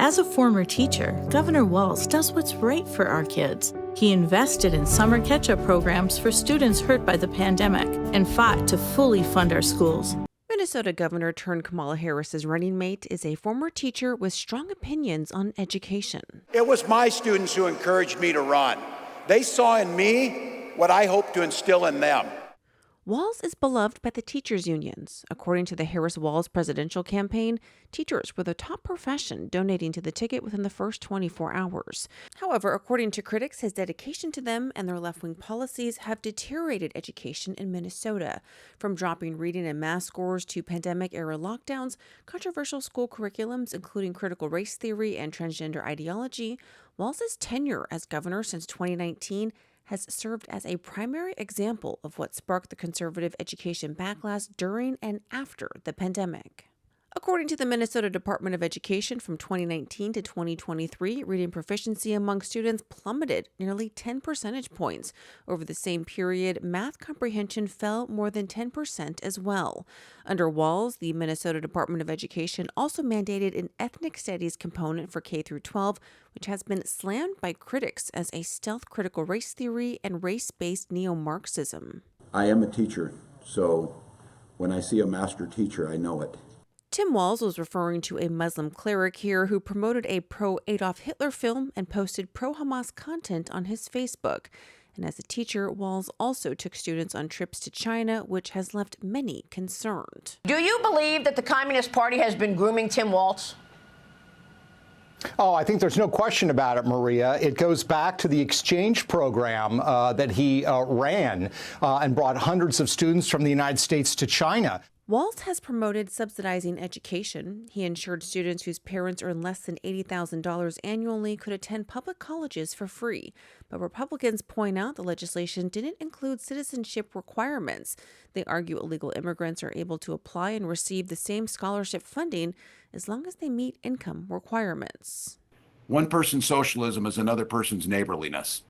As a former teacher, Governor Walz does what's right for our kids. He invested in summer catch-up programs for students hurt by the pandemic and fought to fully fund our schools. Minnesota Governor turned Kamala Harris's running mate is a former teacher with strong opinions on education. It was my students who encouraged me to run. They saw in me what I hope to instill in them. Walz is beloved by the teachers' unions. According to the Harris-Walz presidential campaign, teachers were the top profession donating to the ticket within the first 24 hours. However, according to critics, his dedication to them and their left-wing policies have deteriorated education in Minnesota. From dropping reading and math scores to pandemic-era lockdowns, controversial school curriculums, including critical race theory and transgender ideology, Walz's tenure as governor since 2019 has served as a primary example of what sparked the conservative education backlash during and after the pandemic. According to the Minnesota Department of Education, from 2019 to 2023, reading proficiency among students plummeted nearly 10 percentage points. Over the same period, math comprehension fell more than 10% as well. Under Walz, the Minnesota Department of Education also mandated an ethnic studies component for K-12, which has been slammed by critics as a stealth critical race theory and race-based neo-Marxism. I am a teacher, so when I see a master teacher, I know it. Tim Walz was referring to a Muslim cleric here who promoted a pro-Adolf Hitler film and posted pro-Hamas content on his Facebook. And as a teacher, Walz also took students on trips to China, which has left many concerned. Do you believe that the Communist Party has been grooming Tim Walz? Oh, I think there's no question about it, Maria. It goes back to the exchange program that he ran and brought hundreds of students from the United States to China. Walz has promoted subsidizing education. He ensured students whose parents earn less than $80,000 annually could attend public colleges for free. But Republicans point out the legislation didn't include citizenship requirements. They argue illegal immigrants are able to apply and receive the same scholarship funding as long as they meet income requirements. One person's socialism is another person's neighborliness.